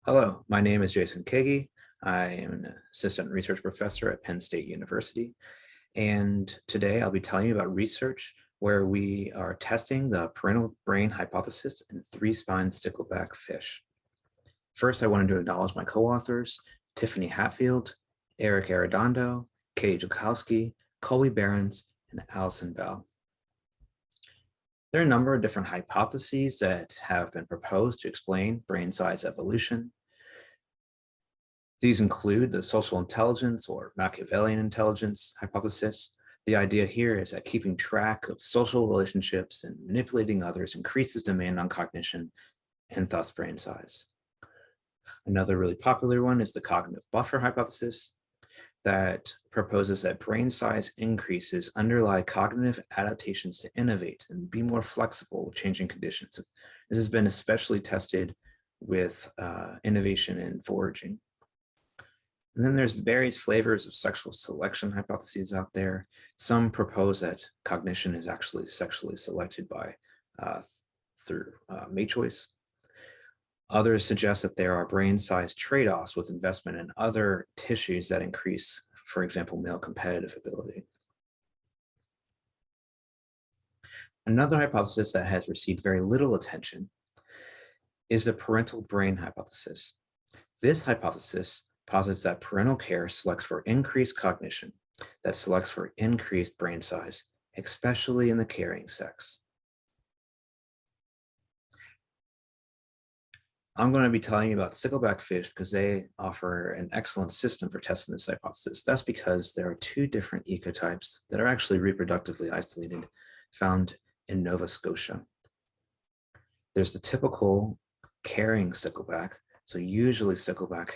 Hello, my name is Jason Keagy. I am an assistant research professor at Penn State University. And today I'll be telling you about research where we are testing the parental brain hypothesis in three-spined stickleback fish. First, I wanted to acknowledge my co-authors, Tiffany Hatfield, Eric Arredondo, Katie Jukowski, Colby Behrens, and Allison Bell. There are a number of different hypotheses that have been proposed to explain brain size evolution. These include the social intelligence or Machiavellian intelligence hypothesis. The idea here is that keeping track of social relationships and manipulating others increases demand on cognition and thus brain size. Another really popular one is the cognitive buffer hypothesis that proposes that brain size increases underlie cognitive adaptations to innovate and be more flexible with changing conditions. This has been especially tested with innovation in foraging. And then there's various flavors of sexual selection hypotheses out there. Some propose that cognition is actually sexually selected by through mate choice. Others suggest that there are brain size trade-offs with investment in other tissues that increase, for example, male competitive ability. Another hypothesis that has received very little attention is the parental brain hypothesis. This hypothesis posits that parental care selects for increased cognition, that selects for increased brain size, especially in the carrying sex. I'm going to be telling you about stickleback fish because they offer an excellent system for testing this hypothesis. That's because there are two different ecotypes that are actually reproductively isolated, found in Nova Scotia. There's the typical carrying stickleback. So usually stickleback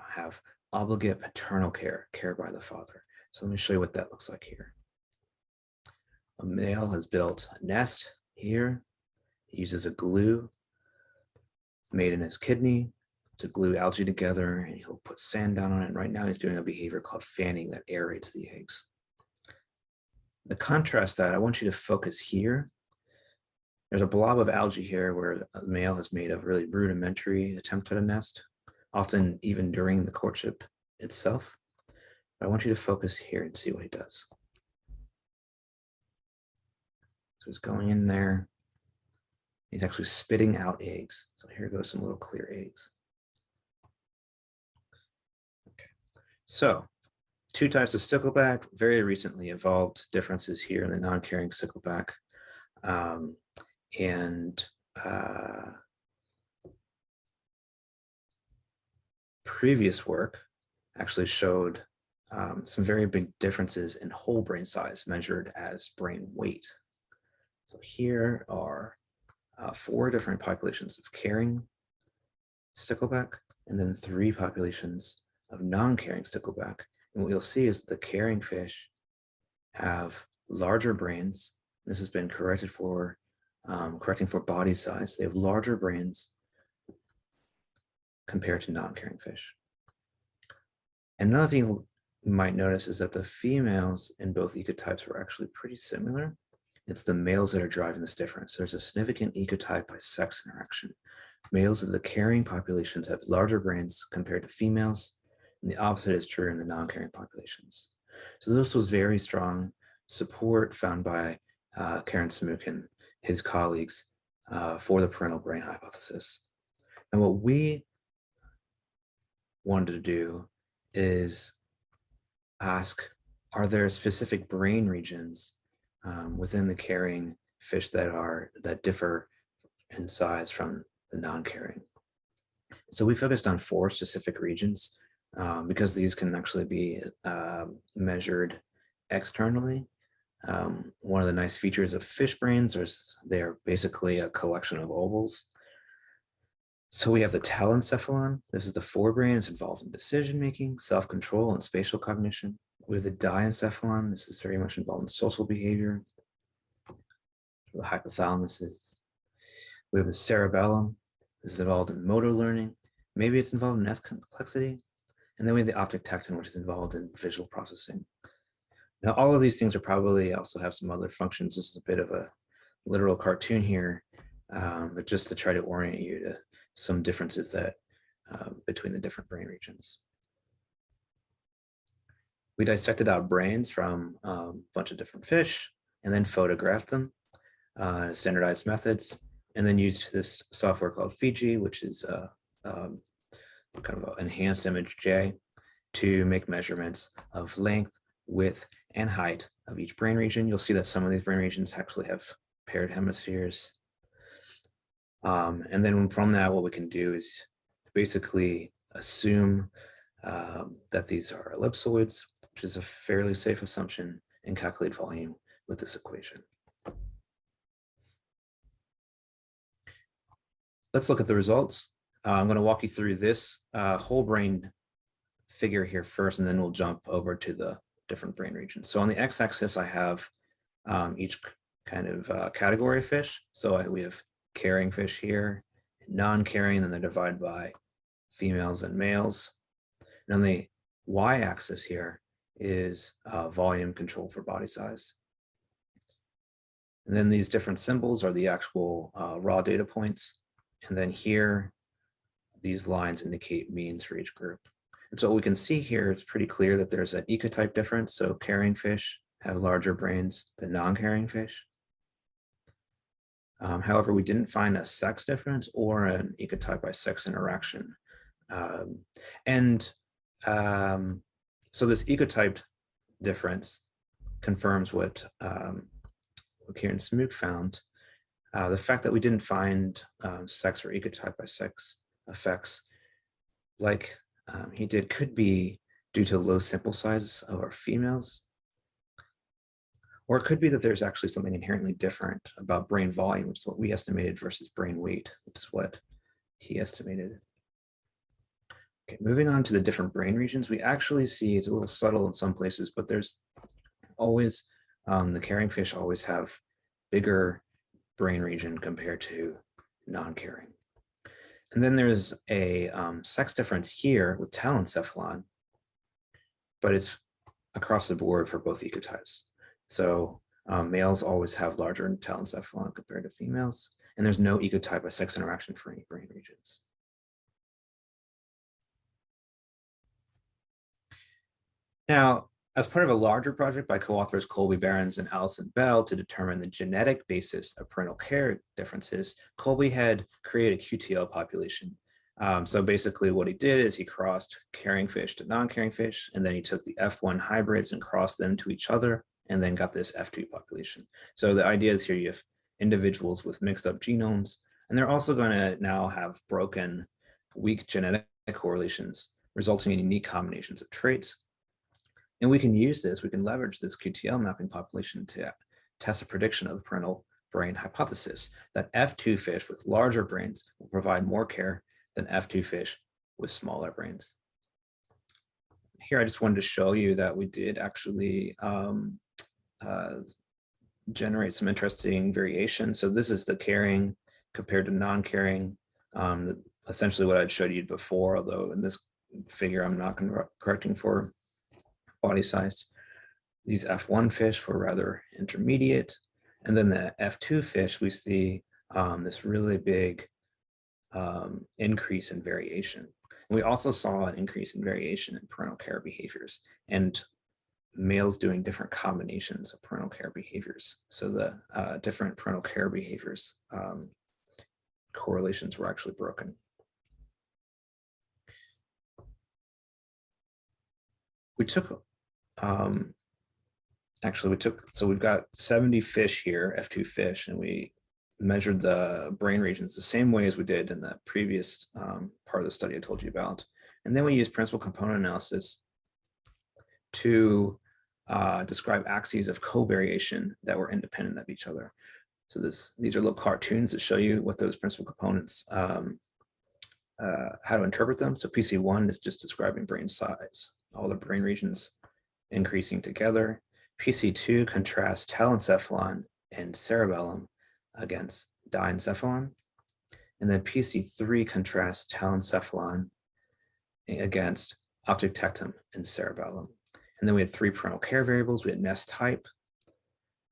have obligate paternal care by the father. So let me show you what that looks like here. A male has built a nest here. He uses a glue made in his kidney to glue algae together, and he'll put sand down on it. And right now he's doing a behavior called fanning that aerates the eggs. To contrast that, I want you to focus here. There's a blob of algae here where the male has made a really rudimentary attempt at a nest, often even during the courtship itself. But I want you to focus here and see what he does. So he's going in there. He's actually spitting out eggs. So here goes some little clear eggs. Okay. So two types of stickleback, very recently evolved differences here in the non-carrying stickleback. Previous work actually showed some very big differences in whole brain size measured as brain weight. So here are 4 different populations of carrying stickleback, and then 3 populations of non-carrying stickleback. And what you'll see is the carrying fish have larger brains. This has been corrected for correcting for body size. They have larger brains compared to non-carrying fish. Another thing you might notice is that the females in both ecotypes were actually pretty similar. It's the males that are driving this difference. There's a significant ecotype by sex interaction. Males of the carrying populations have larger brains compared to females, and the opposite is true in the non-carrying populations. So this was very strong support found by Karen Smook and his colleagues for the parental brain hypothesis. And what we wanted to do is ask, are there specific brain regions within the carrying fish that differ in size from the non-carrying? So we focused on 4 specific regions because these can actually be measured externally. One of the nice features of fish brains is they're basically a collection of ovals. So we have the telencephala. This is the forebrain. It's involved in decision-making, self-control, and spatial cognition. We have the diencephala. This is very much involved in social behavior. The hypothalamus is. We have the cerebellum. This is involved in motor learning. Maybe it's involved in S complexity. And then we have the optic tecta, which is involved in visual processing. Now, all of these things are probably also have some other functions. This is a bit of a literal cartoon here, but just to try to orient you to some differences that between the different brain regions. We dissected out brains from a bunch of different fish and then photographed them, standardized methods, and then used this software called Keagy, which is kind of an enhanced image J, to make measurements of length, width, and height of each brain region. You'll see that some of these brain regions actually have paired hemispheres. And then from that, what we can do is basically assume that these are ellipsoids, which is a fairly safe assumption, and calculate volume with this equation. Let's look at the results. I'm going to walk you through this whole brain figure here first, and then we'll jump over to the different brain regions. So on the x-axis, I have each kind of category of fish. So we have carrying fish here, non-carrying, and then they're divided by females and males. And on the y-axis here is volume control for body size. And then these different symbols are the actual raw data points. And then here, these lines indicate means for each group. And so what we can see here, it's pretty clear that there's an ecotype difference. So carrying fish have larger brains than non-carrying fish. However, we didn't find a sex difference or an ecotype by sex interaction. So this ecotype difference confirms what Kieran Smoot found. The fact that we didn't find sex or ecotype by sex effects like he did could be due to low sample sizes of our females. Or it could be that there's actually something inherently different about brain volume, which is what we estimated, versus brain weight, which is what he estimated. Okay, moving on to the different brain regions, we actually see it's a little subtle in some places, but there's always, the carrying fish always have bigger brain region compared to non-carrying. And then there's a sex difference here with telencephala, but it's across the board for both ecotypes. So males always have larger telencephala compared to females, and there's no ecotype by sex interaction for any brain regions. Now, as part of a larger project by co-authors Colby Behrens and Alison Bell to determine the genetic basis of parental care differences, Colby had created a QTL population. So basically what he did is he crossed carrying fish to non-carrying fish, and then he took the F1 hybrids and crossed them to each other, and then got this F2 population. So the idea is here you have individuals with mixed up genomes, and they're also going to now have broken weak genetic correlations, resulting in unique combinations of traits. And we can use this, we can leverage this QTL mapping population to test a prediction of the parental brain hypothesis that F2 fish with larger brains will provide more care than F2 fish with smaller brains. Here, I just wanted to show you that we did actually generate some interesting variation. So this is the carrying compared to non-carrying, essentially what I'd showed you before, although in this figure, I'm not correcting for body size. These F1 fish were rather intermediate. And then the F2 fish, we see this really big increase in variation. We also saw an increase in variation in parental care behaviors and males doing different combinations of parental care behaviors. So the different parental care behaviors correlations were actually broken. We took, so we've got 70 fish here, F2 fish, and we measured the brain regions the same way as we did in the previous part of the study I told you about. And then we used principal component analysis to describe axes of covariation that were independent of each other. So these are little cartoons that show you what those principal components, how to interpret them. So PC1 is just describing brain size, all the brain regions increasing together. PC2 contrasts telencephala and cerebellum against diencephala. And then PC3 contrasts telencephala against optic, tectum, and cerebellum. And then we had 3 parental care variables. We had nest type,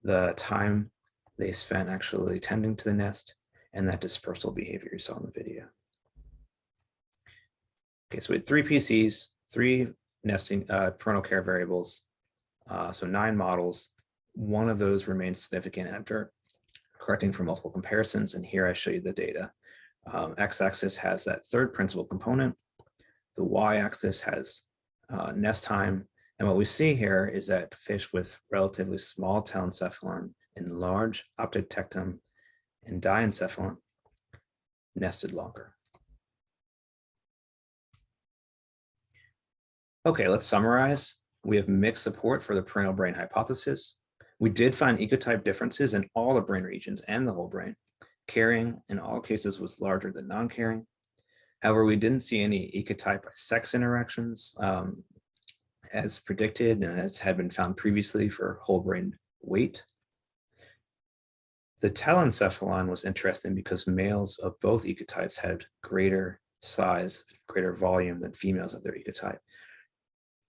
the time they spent actually tending to the nest, and that dispersal behavior you saw in the video. Okay, so we had 3 PCs, 3 nesting parental care variables, so 9 models. One of those remains significant after correcting for multiple comparisons, and here I show you the data. X-axis has that third principal component. The y-axis has nest time. And what we see here is that fish with relatively small telencephalon and large optic tectum and diencephala nested longer. Okay, let's summarize. We have mixed support for the parental brain hypothesis. We did find ecotype differences in all the brain regions and the whole brain. Carrying in all cases was larger than non-carrying. However, we didn't see any ecotype by sex interactions as predicted and as had been found previously for whole brain weight. The telencephalon was interesting because males of both ecotypes had greater size, greater volume than females of their ecotype.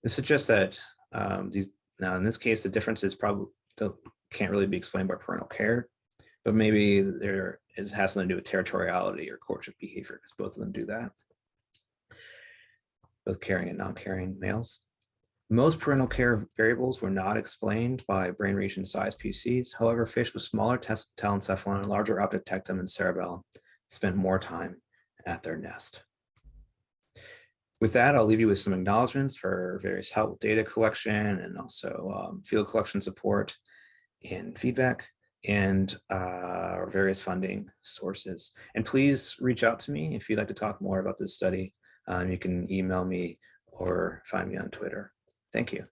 This suggests that now in this case, the differences probably can't really be explained by parental care, but maybe there has something to do with territoriality or courtship behavior, because both of them do that, both carrying and non-carrying males. Most parental care variables were not explained by brain region size PCs. However, fish with smaller telencephalon and larger optic tectum and cerebella spent more time at their nest. With that, I'll leave you with some acknowledgements for various help with data collection and also field collection support and feedback and various funding sources. And please reach out to me if you'd like to talk more about this study. You can email me or find me on Twitter. Thank you.